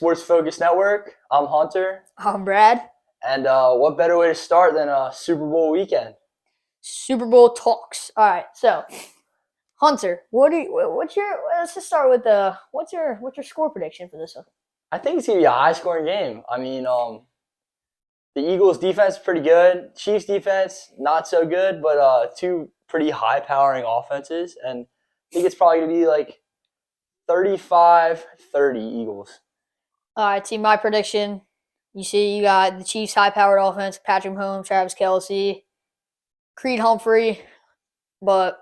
Sports Focus Network. I'm Hunter. I'm Brad. And what better way to start than a Super Bowl weekend? Super Bowl talks. All right, so Hunter, let's just start with what's your score prediction for this one? I think it's going to be a high-scoring game. I mean, the Eagles' defense is pretty good. Chiefs' defense, not so good, but two pretty high-powering offenses. And I think it's probably going to be like 35-30 Eagles. All right, team. My prediction. You got the Chiefs' high-powered offense: Patrick Mahomes, Travis Kelce, Creed Humphrey. But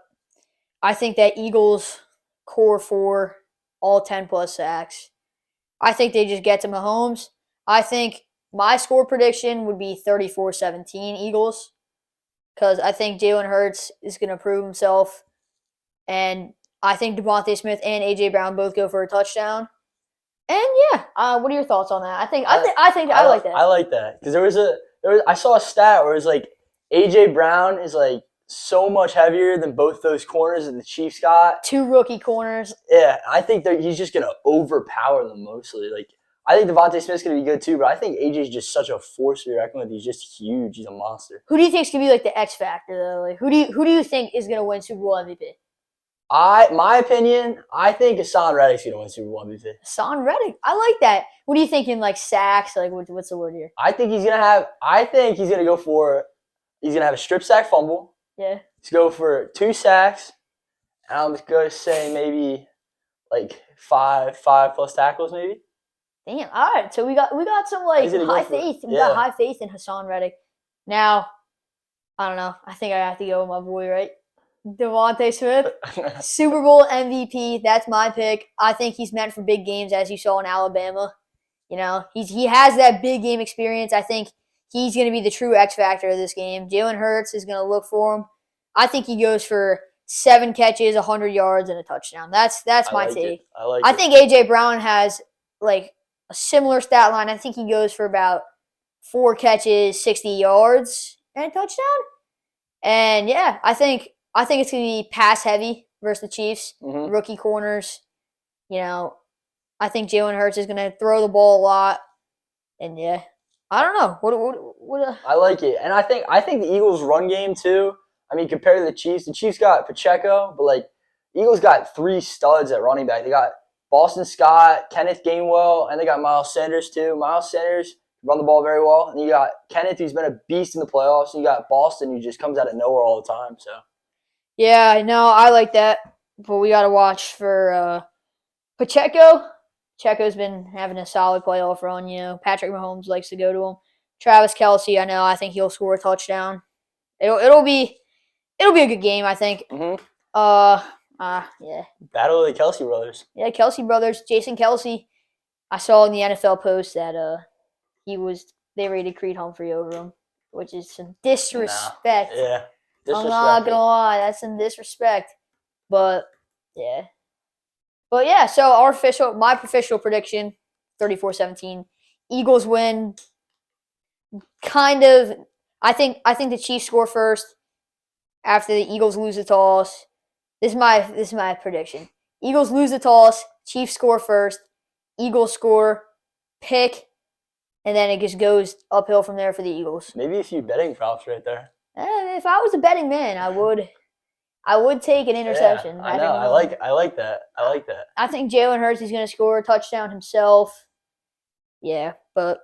I think that Eagles core four, all 10-plus sacks. I think they just get to Mahomes. I think my score prediction would be 34-17 Eagles, because I think Jalen Hurts is going to prove himself, and I think Devontae Smith and A.J. Brown both go for a touchdown. And yeah, what are your thoughts on that? I like that. I like that because I saw a stat where it was like A.J. Brown is like so much heavier than both those corners that the Chiefs got. Two rookie corners. Yeah, I think he's just gonna overpower them mostly. Like I think Devontae Smith's gonna be good too, but I think AJ's just such a force to be reckoned with. He's just huge. He's a monster. Who do you think is gonna be like the X factor though? Like who do you think is gonna win Super Bowl MVP? My opinion, I think Hassan Reddick's gonna win Super Bowl MVP. Hassan Reddick, I like that. What are you thinking? Like sacks? Like what's the word here? I think he's gonna have a strip sack fumble. Yeah. He's go for 2 sacks. And I'm just gonna say maybe like five plus tackles maybe. Damn. All right. So we got some like high faith. We got high faith in Hassan Reddick. Now, I don't know. I think I have to go with my boy, right? Devontae Smith, Super Bowl MVP. That's my pick. I think he's meant for big games, as you saw in Alabama. You know, he has that big game experience. I think he's going to be the true X factor of this game. Jalen Hurts is going to look for him. I think he goes for 7 catches, 100 yards, and a touchdown. That's my take. I think A.J. Brown has like a similar stat line. I think he goes for about 4 catches, 60 yards, and a touchdown. And yeah, I think it's going to be pass heavy versus the Chiefs. Mm-hmm. Rookie corners. You know, I think Jalen Hurts is going to throw the ball a lot. And yeah, I don't know. What I like it. And I think the Eagles' run game too. I mean, compared to the Chiefs got Pacheco, but like Eagles got 3 studs at running back. They got Boston Scott, Kenneth Gainwell, and they got Miles Sanders too. Miles Sanders run the ball very well. And you got Kenneth, who's been a beast in the playoffs. And you got Boston, who just comes out of nowhere all the time. So yeah, no, I like that. But we got to watch for Pacheco. Pacheco's been having a solid playoff run. You know, Patrick Mahomes likes to go to him. Travis Kelce, I think he'll score a touchdown. It'll be a good game, I think. Mm-hmm. Yeah. Battle of the Kelce brothers. Yeah, Kelce brothers. Jason Kelce. I saw in the NFL post that they rated Creed Humphrey over him, which is some disrespect. Nah. Yeah. I'm not gonna lie, that's some disrespect. But yeah. So my official prediction, 34-17. Eagles win. Kind of. I think the Chiefs score first after the Eagles lose the toss. This is my prediction. Eagles lose the toss, Chiefs score first, Eagles score, pick, and then it just goes uphill from there for the Eagles. Maybe a few betting props right there. If I was a betting man, I would take an interception. Yeah, I know. I like that. I think Jalen Hurts is going to score a touchdown himself. Yeah, but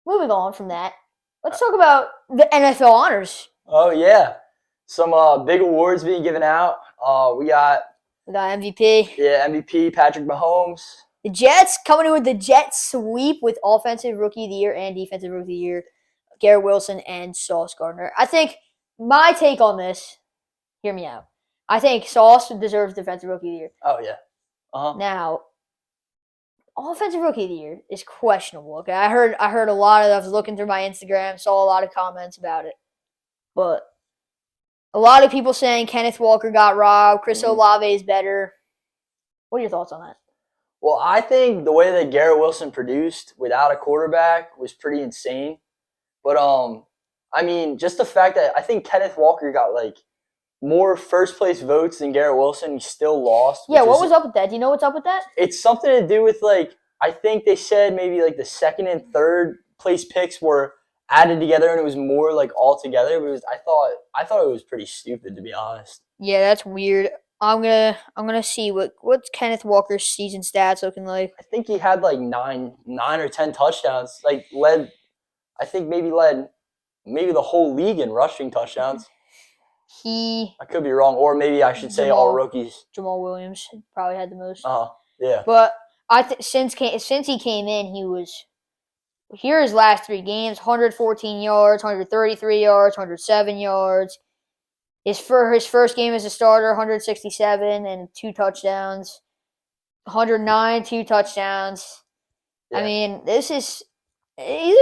moving on from that, let's talk about the NFL honors. Oh yeah, some big awards being given out. We got MVP. Yeah, MVP Patrick Mahomes. The Jets coming in with the Jets sweep with Offensive Rookie of the Year and Defensive Rookie of the Year, Garrett Wilson and Sauce Gardner. I think my take on this, hear me out. I think Sauce deserves Defensive Rookie of the Year. Oh, yeah. Uh-huh. Now, Offensive Rookie of the Year is questionable. Okay, I heard a lot of. I was looking through my Instagram, saw a lot of comments about it, but a lot of people saying Kenneth Walker got robbed. Chris Olave is better. What are your thoughts on that? Well, I think the way that Garrett Wilson produced without a quarterback was pretty insane. But I mean, just the fact that I think Kenneth Walker got like more first place votes than Garrett Wilson, he still lost. Yeah, what was up with that? Do you know what's up with that? It's something to do with like I think they said maybe like the second and third place picks were added together, and it was more like all together. But I thought it was pretty stupid, to be honest. Yeah, that's weird. I'm gonna see what's Kenneth Walker's season stats looking like. I think he had like nine or 10 touchdowns. Like led maybe the whole league in rushing touchdowns. I could be wrong, or maybe I should say all rookies. Jamal Williams probably had the most. Yeah. But since he came in, he was here his last 3 games: 114 yards, 133 yards, 107 yards. His first game as a starter, 167 and 2 touchdowns, 109, 2 touchdowns. Yeah. I mean, these are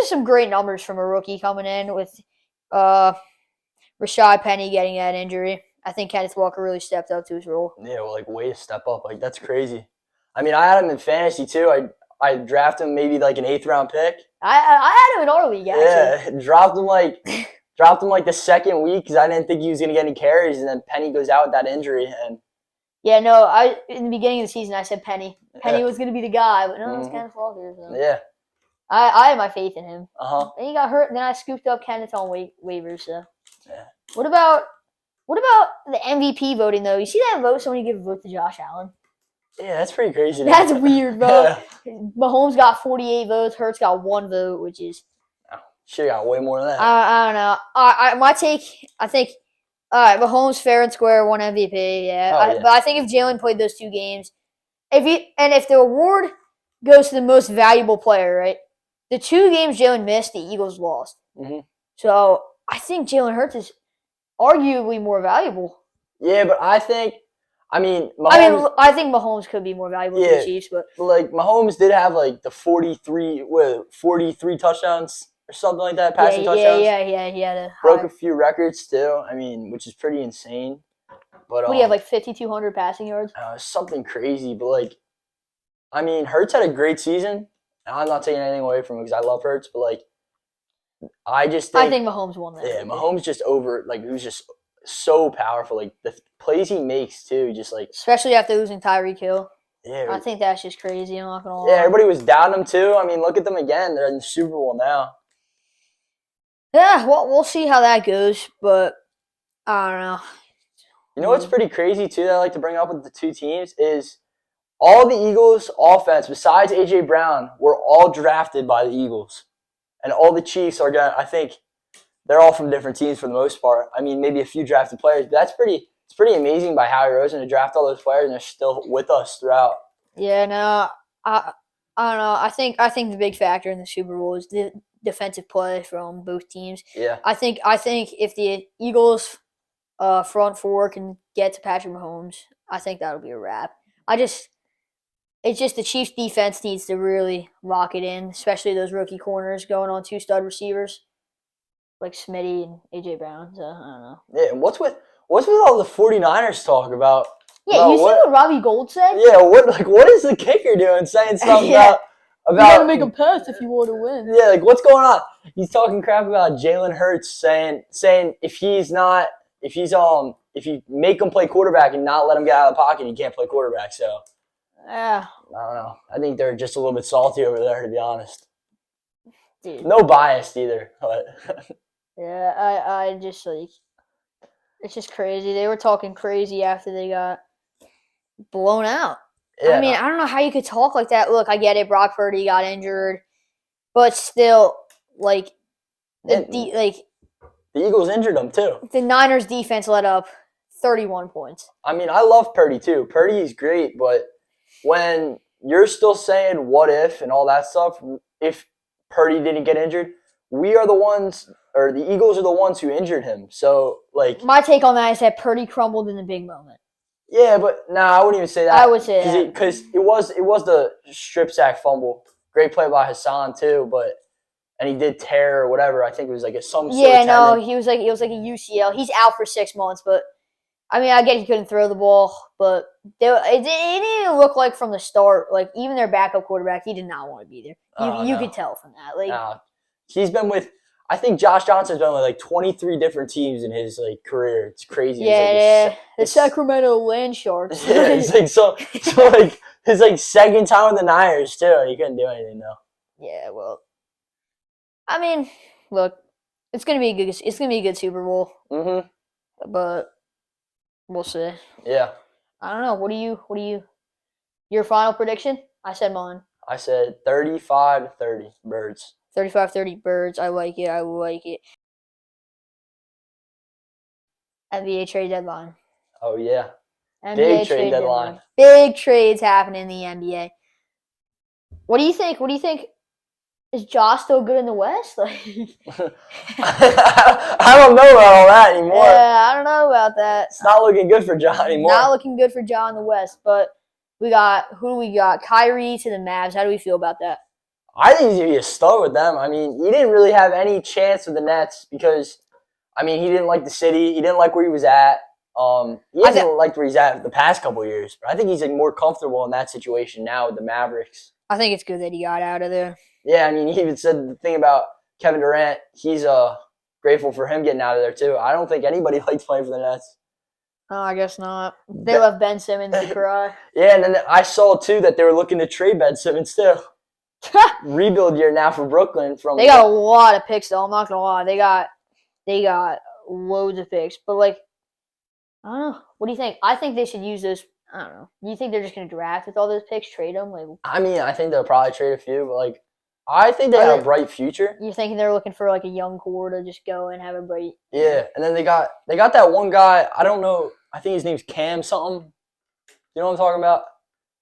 some great numbers from a rookie coming in with Rashad Penny getting that injury. I think Kenneth Walker really stepped up to his role. Yeah, well, like way to step up. Like that's crazy. I mean, I had him in fantasy too. I drafted him maybe like an 8th round pick. I had him in our league actually. Yeah, dropped him like the second week because I didn't think he was gonna get any carries, and then Penny goes out with that injury. And yeah, no, in the beginning of the season I said Penny was gonna be the guy, but no, it's Kenneth Walker. So. Yeah, I had my faith in him. Then he got hurt, and then I scooped up Kenneth on waivers. So yeah. What about the MVP voting though? You see that vote? Somebody give a vote to Josh Allen. Yeah, that's pretty crazy. That's weird, bro. Yeah. Mahomes got 48 votes. Hurts got 1 vote, which is. Should have got way more than that. I don't know. My take, I think, all right, Mahomes fair and square, 1 MVP, yeah. But I think if Jalen played those 2 games, if the award goes to the most valuable player, right? The 2 games Jalen missed, the Eagles lost. Mm-hmm. So I think Jalen Hurts is arguably more valuable. Yeah, but I think Mahomes, I think Mahomes could be more valuable to the Chiefs, but like Mahomes did have like the 43 touchdowns. Or something like that, passing touchdowns. Yeah. He had broke a few records too. I mean, which is pretty insane. But what do you have, like 5,200 passing yards? Something crazy. But like, I mean, Hurts had a great season. And I'm not taking anything away from him because I love Hurts. But like, I think Mahomes won that. Yeah, Mahomes just he was just so powerful. Like the plays he makes too, just like especially after losing Tyreek Hill. Yeah, I think that's just crazy. I'm not gonna lie. Yeah, everybody was down him too. I mean, look at them again. They're in the Super Bowl now. Yeah, well, we'll see how that goes, but I don't know. You know what's pretty crazy, too, that I like to bring up with the 2 teams is all the Eagles' offense, besides A.J. Brown, were all drafted by the Eagles. And all the Chiefs I think they're all from different teams for the most part. I mean, maybe a few drafted players, but it's pretty amazing by Howie Roseman to draft all those players, and they're still with us throughout. Yeah, no, I don't know. I think the big factor in the Super Bowl is the defensive play from both teams. Yeah. I think if the Eagles front 4 can get to Patrick Mahomes, I think that'll be a wrap. It's just the Chiefs defense needs to really lock it in, especially those rookie corners going on 2 stud receivers like Smitty and A.J. Brown. So I don't know. Yeah, and what's with all the 49ers talk about? Yeah, you see what Robbie Gould said? Yeah, what is the kicker doing saying something about you gotta make a pass if you want to win. Yeah, like what's going on? He's talking crap about Jalen Hurts, saying if you make him play quarterback and not let him get out of the pocket, he can't play quarterback. So yeah, I don't know. I think they're just a little bit salty over there, to be honest. Dude. No bias either, but yeah, I just like it's just crazy. They were talking crazy after they got blown out. Yeah. I mean, I don't know how you could talk like that. Look, I get it. Brock Purdy got injured, but still, like the Eagles injured him too. The Niners defense let up 31 points. I mean, I love Purdy too. Purdy's great, but when you're still saying what if and all that stuff, if Purdy didn't get injured, we are the ones, or the Eagles are the ones who injured him. So, like, my take on that is that Purdy crumbled in the big moment. Yeah, but I wouldn't even say that. I would say that because it was the strip sack fumble. Great play by Hassan too, and he did tear or whatever. I think it was like some sort of tendon. He was like it was like a UCL. He's out for 6 months, but I mean, I get he couldn't throw the ball, but it didn't look like from the start. Like even their backup quarterback, he did not want to be there. You could tell from that. Like he's been with. I think Josh Johnson's been with like 23 different teams in his career. It's crazy. Yeah, the Sacramento Land Sharks. Yeah, it's like so like his like second time with the Niners too. He couldn't do anything though. Yeah, well, I mean, look, it's gonna be a good. It's gonna be a good Super Bowl. But we'll see. Yeah. I don't know. What do you? Your final prediction? I said mine. I said 35-30 Birds. 35-30 Birds. I like it. NBA trade deadline. Oh yeah. NBA Big trade deadline. Big trades happening in the NBA. What do you think? Is Ja still good in the West? Like, I don't know about all that anymore. Yeah, I don't know about that. It's not looking good for Ja anymore. Not looking good for Ja in the West. But who do we got? Kyrie to the Mavs. How do we feel about that? I think he's going to be a star with them. I mean, he didn't really have any chance with the Nets because, I mean, he didn't like the city. He didn't like where he was at. He hasn't liked where he's at the past couple of years. But I think he's like more comfortable in that situation now with the Mavericks. I think it's good that he got out of there. Yeah, I mean, he even said the thing about Kevin Durant. He's grateful for him getting out of there, too. I don't think anybody likes playing for the Nets. Oh, I guess not. They left Ben Simmons to cry. Yeah, and then I saw, too, that they were looking to trade Ben Simmons, too. Rebuild year now for Brooklyn. They got a lot of picks, though. I'm not going to lie. They got loads of picks. But, like, I don't know. What do you think? I think they should use those. I don't know. Do you think they're just going to draft with all those picks, trade them? Like, I mean, I think they'll probably trade a few, but, like, I think they have a bright future. You're thinking they're looking for like a young core to just go and have a bright. Yeah, and then they got that one guy. I don't know. I think his name's Cam something. You know what I'm talking about?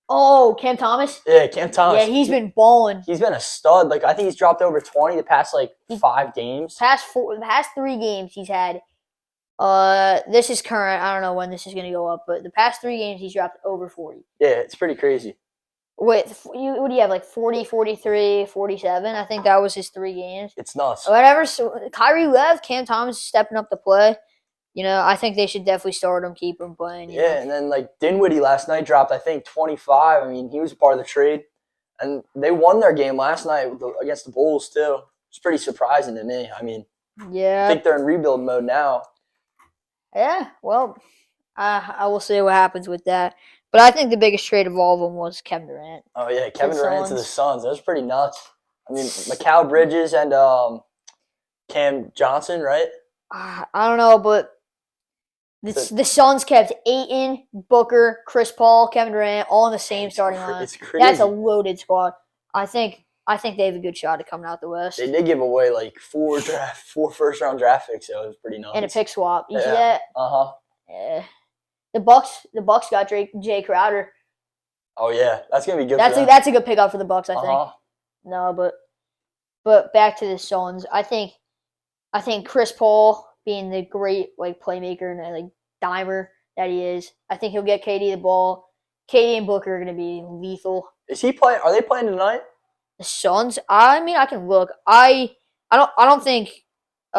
Oh, Cam Thomas. Yeah, Cam Thomas. Yeah, he's been balling. He's been a stud. Like I think he's dropped over 20 the past 5 games. The past 3 games he's had. This is current. I don't know when this is gonna go up, but the past 3 games he's dropped over 40. Yeah, it's pretty crazy. Wait, what do you have, like 40, 43, 47? I think that was his 3 games. It's nuts. Whatever. So Kyrie left. Cam Thomas is stepping up to play. You know, I think they should definitely start him, keep him playing. Yeah, and then Dinwiddie last night dropped, I think, 25. I mean, he was a part of the trade. And they won their game last night against the Bulls, too. It's pretty surprising to me. I mean, yeah. I think they're in rebuild mode now. Yeah, well, I will see what happens with that. But I think the biggest trade of all of them was Kevin Durant. Oh, yeah, Kevin Durant to the Suns. That was pretty nuts. I mean, Mikal Bridges and Cam Johnson, right? I don't know, but the Suns kept Ayton, Booker, Chris Paul, Kevin Durant all in the same starting line. It's crazy. That's a loaded squad. I think they have a good shot of coming out the West. They did give away 4 first-round draft picks, so it was pretty nuts. And a pick swap. You see that? Uh-huh. Yeah. The Bucks got Jay Crowder. Oh yeah, that's gonna be good. That's a good pickup for the Bucks, I think. Uh-huh. No, but back to the Suns. I think Chris Paul being the great playmaker and dimer that he is, I think he'll get KD the ball. KD and Booker are gonna be lethal. Is he playing? Are they playing tonight? The Suns. I mean, I can look. I don't think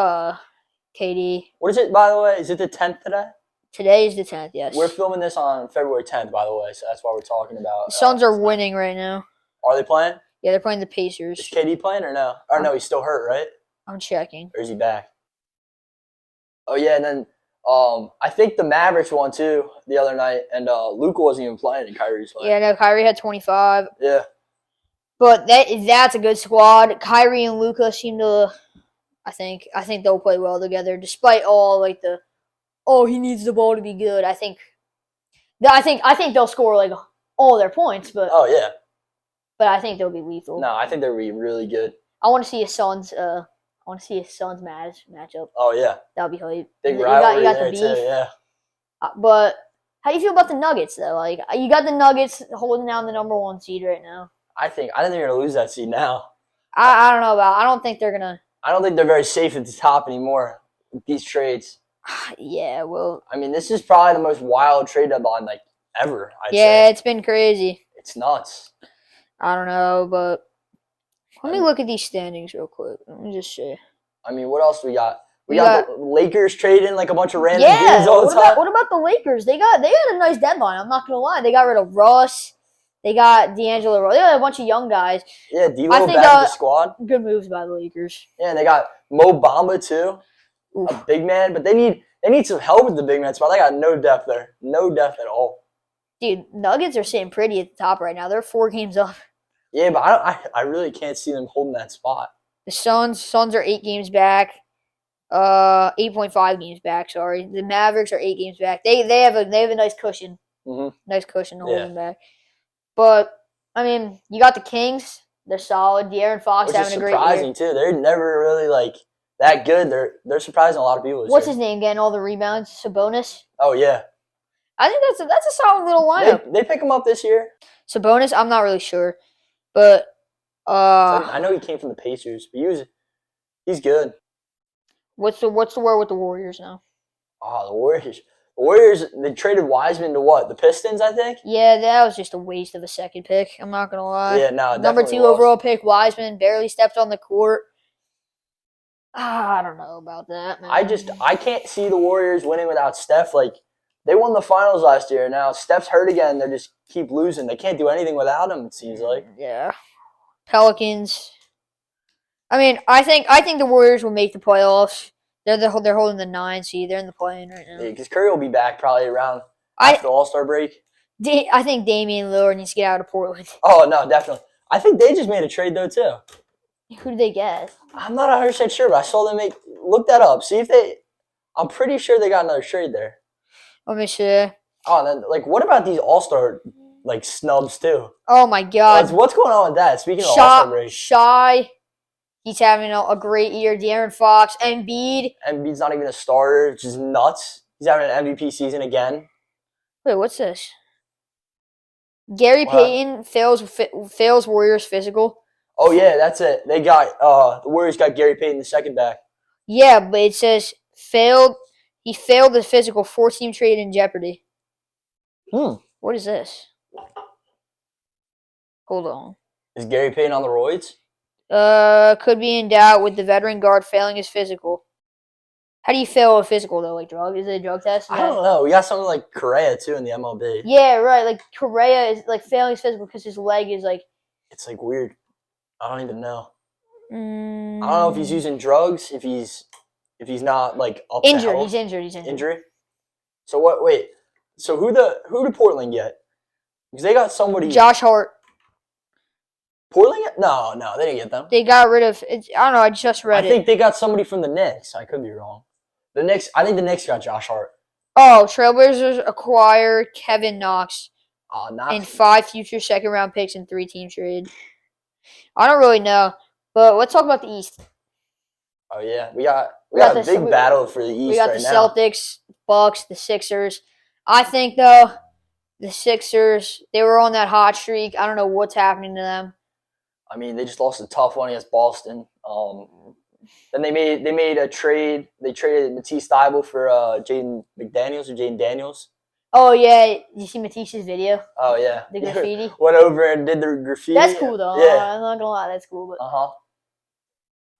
KD. What is it, by the way? Is it the 10th today? Today is the 10th, yes. We're filming this on February 10th, by the way, so that's why we're talking about. The Suns are winning right now. Are they playing? Yeah, they're playing the Pacers. Is KD playing or no? Or no, he's still hurt, right? I'm checking. Or is he back? Oh yeah, and then I think the Mavericks won too the other night, and Luka wasn't even playing, and Kyrie's playing. Yeah, no, Kyrie had 25. Yeah. But that's a good squad. Kyrie and Luka seem to. I think they'll play well together, despite all he needs the ball to be good. I think they'll score all their points, but oh yeah. But I think they'll be lethal. No, I think they'll be really good. I want to see a Suns matchup. Oh yeah. That'll be hype. Big rivalry you got there the beef. too, yeah. But how do you feel about the Nuggets though? You got the Nuggets holding down the number 1 seed right now. I think they're gonna lose that seed now. I don't know about. I don't think they're gonna. I don't think they're very safe at the top anymore with these trades. Yeah, well. I mean, this is probably the most wild trade deadline ever. I'd say. It's been crazy. It's nuts. I don't know, but let me look at these standings real quick. Let me just see. I mean, what else we got? We got the Lakers trading a bunch of random dudes all the time. What about the Lakers? They had a nice deadline. I'm not gonna lie. They got rid of Russ. They got D'Angelo Russell. They got a bunch of young guys. Yeah, D'Lo back in the squad. Good moves by the Lakers. Yeah, and they got Mo Bamba too, a big man. But they need some help with the big man spot. They got no depth there, no depth at all. Dude, Nuggets are sitting pretty at the top right now. They're 4 games up. Yeah, but I really can't see them holding that spot. The Suns are 8 games back. 8.5 games back. Sorry, the Mavericks are 8 games back. They have a nice cushion. Mm-hmm. Nice cushion to hold them back. But I mean, you got the Kings. They're solid. De'Aaron Fox having a great year. Surprising too. They're never really like that good. They're surprising a lot of people. What's his name getting all the rebounds? Sabonis. Oh yeah. I think that's a solid little lineup. They pick him up this year. Sabonis, I'm not really sure, but I know he came from the Pacers, but he's good. What's the word with the Warriors now? Oh, the Warriors. The Warriors, they traded Wiseman to what? The Pistons, I think? Yeah, that was just a waste of a second pick. I'm not going to lie. Yeah, no, Number 2 overall pick, Wiseman, barely stepped on the court. I don't know about that, man. I can't see the Warriors winning without Steph. Like, they won the finals last year. Now Steph's hurt again. They just keep losing. They can't do anything without him, it seems like. Yeah. Pelicans. I mean, I think the Warriors will make the playoffs. They're holding the 9 seed. They're in the play-in right now. Yeah, because Curry will be back probably around after the All-Star break. I think Damian Lillard needs to get out of Portland. Oh, no, definitely. I think they just made a trade, though, too. Who did they get? I'm not 100% sure, but I saw them look that up. See if they – I'm pretty sure they got another trade there. Let me see. Oh, and then, like, what about these All-Star, like, snubs, too? Oh, my God. What's going on with that? Speaking of All-Star break. Shy. He's having a great year. De'Aaron Fox. Embiid's not even a starter. It's just nuts. He's having an MVP season again. Wait, what's this? Gary Payton fails Warriors physical. Oh, yeah, that's it. They got the Warriors got Gary Payton, the second back. Yeah, but it says he failed the physical, 4-team trade in jeopardy. What is this? Hold on. Is Gary Payton on the roids? Could be in doubt with the veteran guard failing his physical. How do you fail a physical, though? Like, drug? Is it a drug test? I don't know. We got something like Correa, too, in the MLB. Yeah, right. Like, Correa is, like, failing his physical because his leg is, like... It's, like, weird. I don't even know. I don't know if he's using drugs, if he's not, like, up injured. He's injured. Injury? So, what? Wait. So, who did Portland get? Because they got somebody... Josh Hart. Portland? No, they didn't get them. They got rid of... I don't know. I just read it. I think they got somebody from the Knicks. I could be wrong. I think the Knicks got Josh Hart. Oh, Trailblazers acquire Kevin Knox and 5 future second-round picks and 3-team trade. I don't really know, but let's talk about the East. Oh yeah, we got a big battle for the East. We got the Celtics, Bucks, the Sixers. I think though, the Sixers, they were on that hot streak. I don't know what's happening to them. I mean, they just lost a tough one against Boston. Then they made a trade. They traded Matisse Thybulle for Jaden Daniels. Oh yeah, did you see Matisse's video? Oh yeah, the graffiti. Went over and did the graffiti. That's cool though. Yeah. I'm not gonna lie, that's cool. But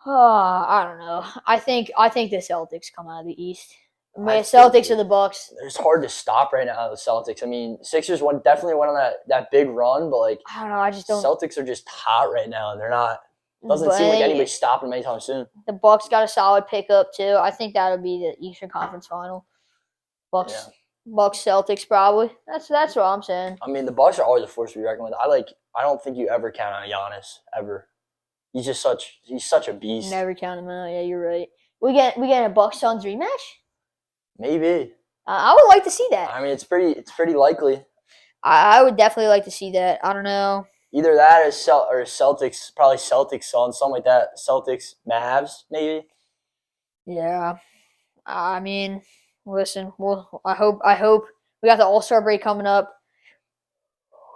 I don't know. I think the Celtics come out of the East. I mean, the Celtics or the Bucks. It's hard to stop right now. The Celtics. I mean, Sixers definitely went on that big run, but like I don't know. I just don't. Celtics are just hot right now, and they're not. Doesn't seem like anybody's stopping them anytime soon. The Bucks got a solid pickup too. I think that'll be the Eastern Conference Final. Bucks Celtics probably. That's what I'm saying. I mean, the Bucks are always a force to be reckoned with. I don't think you ever count on Giannis ever. He's such a beast. Never count him out. Yeah, you're right. We get a Bucks Suns rematch. Maybe. I would like to see that. I mean, it's pretty likely. I would definitely like to see that. I don't know. Either that or Celtics, probably Celtics Suns, something like that. Celtics Mavs, maybe. Yeah, I mean, listen. Well, I hope we got the All-Star break coming up.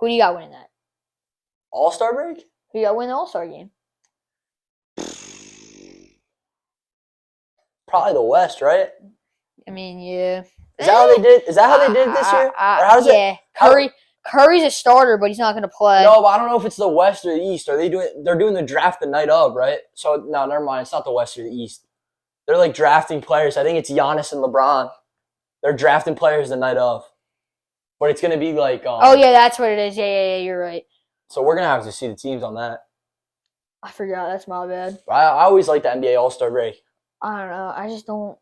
Who do you got winning that? All-Star break? Who you got winning the All-Star game? Probably the West, right? I mean, yeah. Is that how they did? Is that how they did this year? Curry's a starter, but he's not going to play. No, but I don't know if it's the West or the East. They're doing the draft the night of, right? So no, never mind. It's not the West or the East. They're like drafting players. I think it's Giannis and LeBron. They're drafting players the night of, but it's going to be like. Oh yeah, that's what it is. Yeah, you're right. So we're gonna have to see the teams on that. I forgot. That's my bad. I always like the NBA All-Star break. I don't know. I just don't.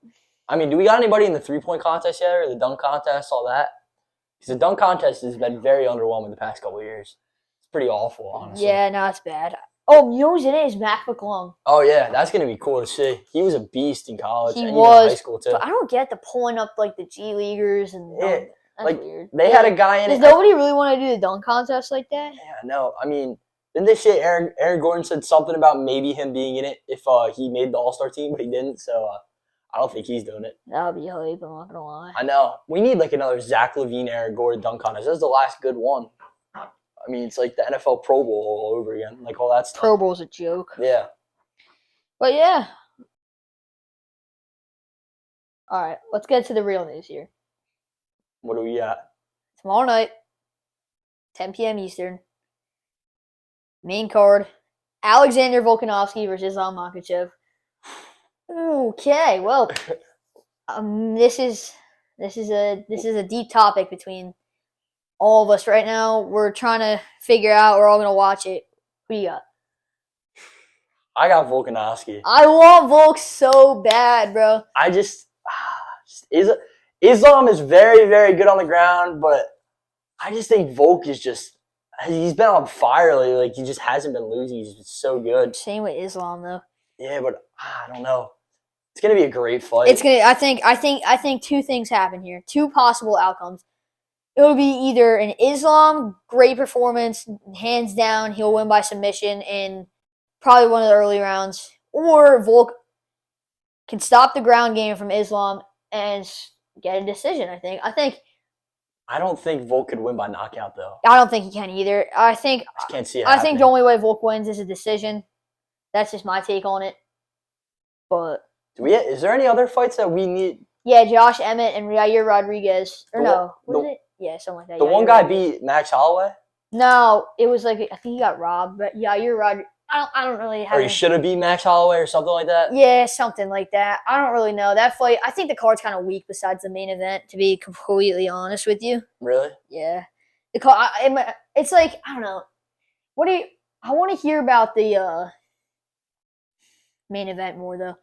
I mean, do we got anybody in the 3-point contest yet, or the dunk contest, all that? Because the dunk contest has been very underwhelming the past couple of years. It's pretty awful, honestly. Yeah, no, it's bad. Oh, you know who's in it is Mac McClung. Oh, yeah, that's going to be cool to see. He was a beast in college. He and was. Even in high school, too. But I don't get the pulling up, like, the G Leaguers. And Yeah, that's like, weird. They had a guy in Does it. nobody really want to do the dunk contest like that? Yeah, no. I mean, didn't they say Aaron Gordon said something about maybe him being in it if he made the All-Star team, but he didn't, so I don't think he's doing it. That would be hype, I'm not going to lie. I know. We need, like, another Zach LaVine, Aaron Gordon dunk contest. That's the last good one. I mean, it's like the NFL Pro Bowl all over again. Like, all that stuff. Pro Bowl's a joke. Yeah. But, yeah. All right, let's get to the real news here. What do we got? Tomorrow night, 10 p.m. Eastern. Main card, Alexander Volkanovski versus Islam Makhachev. Okay, well, this is a deep topic between all of us right now. We're trying to figure out. We're all gonna watch it. Who you got? I got Volkanovski. I want Volk so bad, bro. I just Islam is very, very good on the ground, but I just think Volk is he's been on fire lately. Like, he just hasn't been losing. He's been so good. Same with Islam though. Yeah, but I don't know. It's gonna be a great fight. It's gonna. I think two things happen here. Two possible outcomes. It will be either an Islam great performance, hands down, he'll win by submission in probably one of the early rounds, or Volk can stop the ground game from Islam and get a decision. I don't think Volk could win by knockout though. I don't think he can either. I just can't see it. I think the only way Volk wins is a decision. That's just my take on it. But is there any other fights that we need? Yeah, Josh Emmett and Yair Rodriguez. Or what is it? Yeah, something like that. The one guy beat Max Holloway? No, it was like, I think he got robbed, but Yair Rodriguez. I don't really have. Or he should have beat Max Holloway or something like that? Yeah, something like that. I don't really know. That fight, I think the card's kind of weak besides the main event, to be completely honest with you. Really? Yeah. It's like, I don't know. I want to hear about the main event more, though.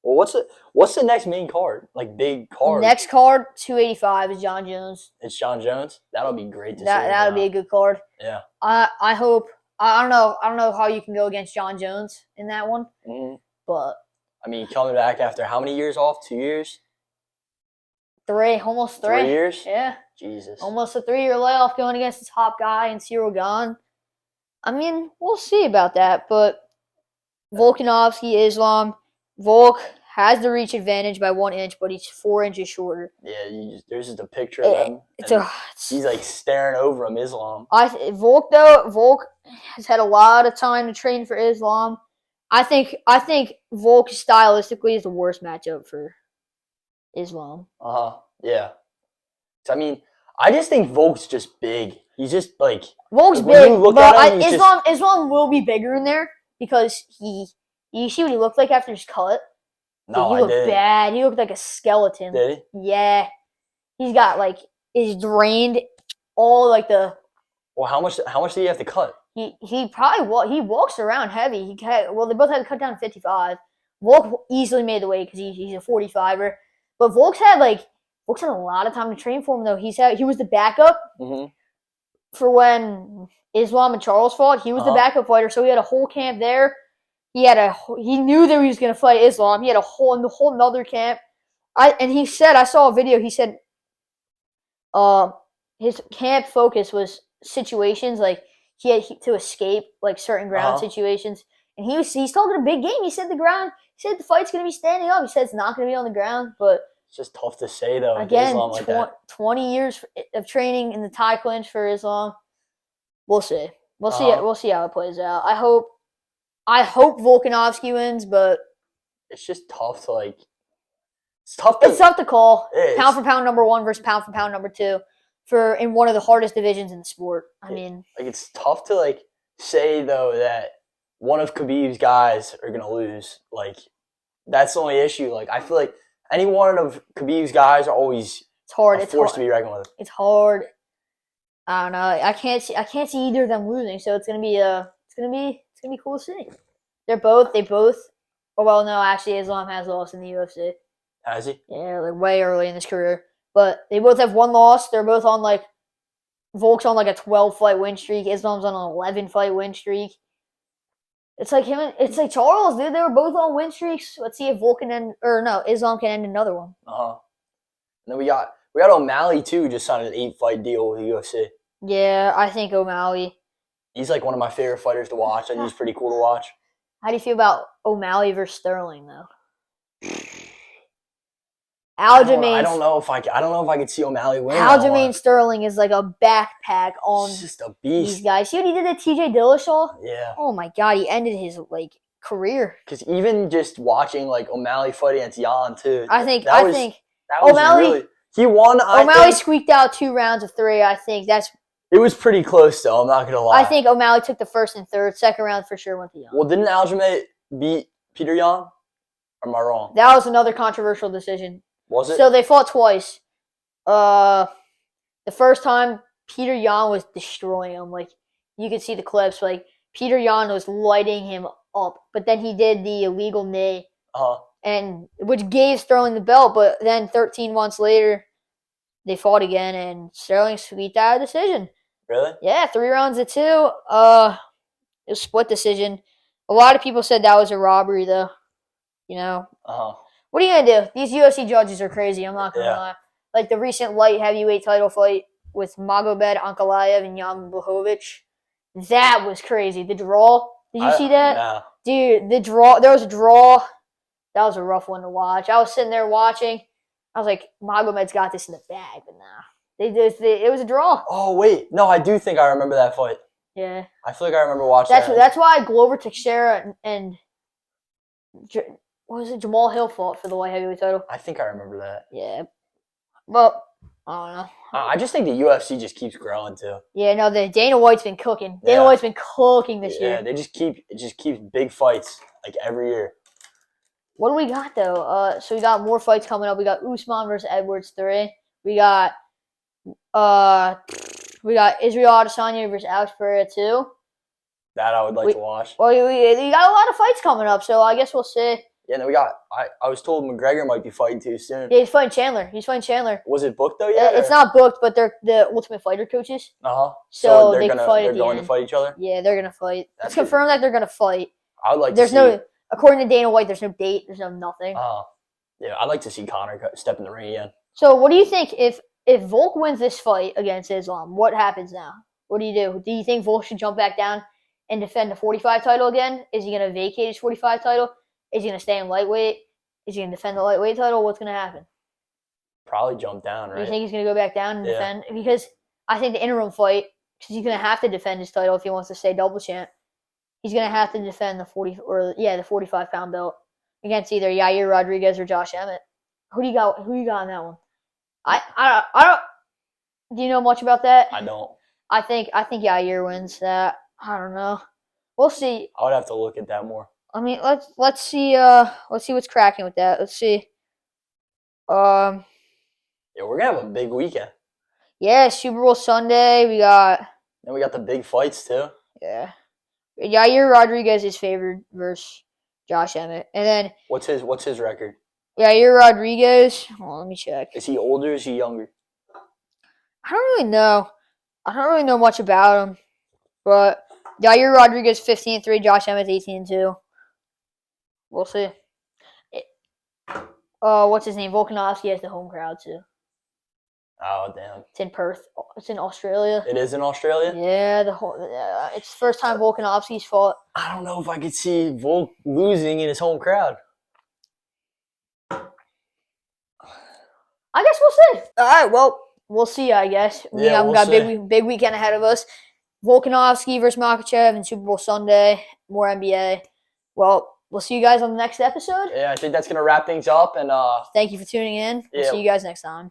Well, what's the next main card? Like, big card? Next card, 285 is John Jones. It's John Jones? That'll be great to see. That'll be a good card. Yeah. I hope. I don't know how you can go against John Jones in that one. Mm-hmm. But I mean, coming back after how many years off? 2 years? Almost 3. 3 years? Yeah. Jesus. Almost a 3-year layoff going against the top guy in Cyril Gane. I mean, we'll see about that. But Volkanovski, Islam, Volk has the reach advantage by 1 inch, but he's 4 inches shorter. Yeah, there's just a picture of him. He's like staring over him, Islam. Volk has had a lot of time to train for Islam. I think Volk stylistically is the worst matchup for Islam. Yeah. I mean, I just think Volk's just big. He's just like Volk's big, but Islam will be bigger in there because you see what he looked like after his cut. No, he looked bad. He looked like a skeleton. Did he? Yeah. He's got is drained all the. Well, how much did he have to cut? He probably he walks around heavy. They both had to cut down to 55. Volk easily made the weight because he's a 45er. But Volk's had a lot of time to train for him though. He was the backup for when Islam and Charles fought. He was the backup fighter, so he had a whole camp there. He knew that he was going to fight Islam. He had a whole another camp. I saw a video. He said, his camp focus was situations like he had to escape certain ground situations, and he's talking a big game. He said the fight's going to be standing up. He said it's not going to be on the ground, but it's just tough to say though. Again, Islam like that. 20 years of training in the Thai clinch for Islam. We'll see. We'll see how it plays out. I hope Volkanovski wins, but it's just tough to It's tough to call. Pound for pound number 1 versus pound for pound number 2 in one of the hardest divisions in the sport. I mean, it's tough to say though that one of Khabib's guys are gonna lose. That's the only issue. I feel like any one of Khabib's guys are always forced to be reckoned with. It's hard. I don't know. I can't see either of them losing. So it's gonna be cool to see. They both. Oh well, no, actually, Islam has lost in the UFC. Has he? Yeah, way early in his career. But they both have 1 loss. They're both on Volk's on like a 12-fight win streak. Islam's on an 11-fight win streak. It's like it's like Charles, dude. They were both on win streaks. Let's see if Islam can end another one. And then we got O'Malley too. Just signed an 8-fight deal with the UFC. Yeah, I think O'Malley. He's like one of my favorite fighters to watch. I think he's pretty cool to watch. How do you feel about O'Malley versus Sterling though? I don't know if I could see O'Malley win. Aljamain Sterling is like a backpack on He's just a beast. These guys. See what he did to TJ Dillashaw? Yeah. Oh my god, he ended his career. Because even just watching O'Malley fight against Jan too. I think O'Malley. He won. O'Malley squeaked out 2 rounds of 3. I think it was pretty close though. I'm not gonna lie. I think O'Malley took the first and third. Second round for sure went to Jan. Well, didn't Aljamain beat Peter Yan? Or am I wrong? That was another controversial decision. Was it? So they fought twice. The first time Peter Yan was destroying him. You could see the clips. Peter Yan was lighting him up, but then he did the illegal knee, and which gave Sterling the belt. But then 13 months later, they fought again, and Sterling squeaked out a decision. Really? Yeah, 3 rounds to 2. It was a split decision. A lot of people said that was a robbery, though. What are you going to do? These UFC judges are crazy. I'm not going to lie. Like the recent light heavyweight title fight with Magomed Ankalaev and Jan Blachowicz. That was crazy. The draw. Did you see that? No. Dude, the draw. There was a draw. That was a rough one to watch. I was sitting there watching. I was like, Magomed's got this in the bag, but nah. It was a draw. Oh, wait. No, I do think I remember that fight. Yeah. I feel like I remember watching that. That's why Glover Teixeira and what was it? Jamal Hill fought for the light heavyweight title. I think I remember that. Yeah. Well, I don't know. I just think the UFC just keeps growing too. Yeah, no, Dana White's been cooking. Dana White's been cooking this year. Yeah, it just keeps big fights every year. What do we got though? So we got more fights coming up. We got Usman versus Edwards 3. We got Israel Adesanya versus Alex Pereira 2. That I would like to watch. Well, we got a lot of fights coming up, so I guess we'll see. Yeah, then we got. I was told McGregor might be fighting too soon. Yeah, he's fighting Chandler. Was it booked though yet? It's not booked, but they're the Ultimate Fighter coaches. So they're going to fight each other. Yeah, they're gonna fight. It's confirmed that they're gonna fight. I would like. According to Dana White, there's no date. There's no nothing. Yeah, I'd like to see Conor step in the ring again. So, what do you think if Volk wins this fight against Islam? What happens now? What do you do? Do you think Volk should jump back down and defend the 45 title again? Is he gonna vacate his 45 title? Is he gonna stay in lightweight? Is he gonna defend the lightweight title? What's gonna happen? Probably jump down, right? You think he's gonna go back down and defend? Because I think the interim fight, because he's gonna have to defend his title if he wants to stay double champ. He's gonna have to defend the 45-pound belt against either Yair Rodriguez or Josh Emmett. Who do you got in that one? I don't. Do you know much about that? I don't. I think Yair wins that. I don't know. We'll see. I would have to look at that more. I mean, let's see. Let's see what's cracking with that. Let's see. Yeah, we're gonna have a big weekend. Yeah, Super Bowl Sunday. Then we got the big fights too. Yeah. Yair Rodriguez is favored versus Josh Emmett. And then what's his record? Yair Rodriguez. Well, let me check. Is he older or is he younger? I don't really know. I don't really know much about him. But Yair Rodriguez 15-3, Josh Emmett 18-2. We'll see. What's his name? Volkanovski has the home crowd too. Oh damn! It's in Perth. It's in Australia. It is in Australia. Yeah, it's the first time Volkanovski's fought. I don't know if I could see Volk losing in his home crowd. I guess we'll see. All right, well, we'll see. I guess we got a big weekend ahead of us. Volkanovski versus Makhachev and Super Bowl Sunday. More NBA. Well, we'll see you guys on the next episode. Yeah, I think that's gonna wrap things up. And thank you for tuning in. We'll see you guys next time.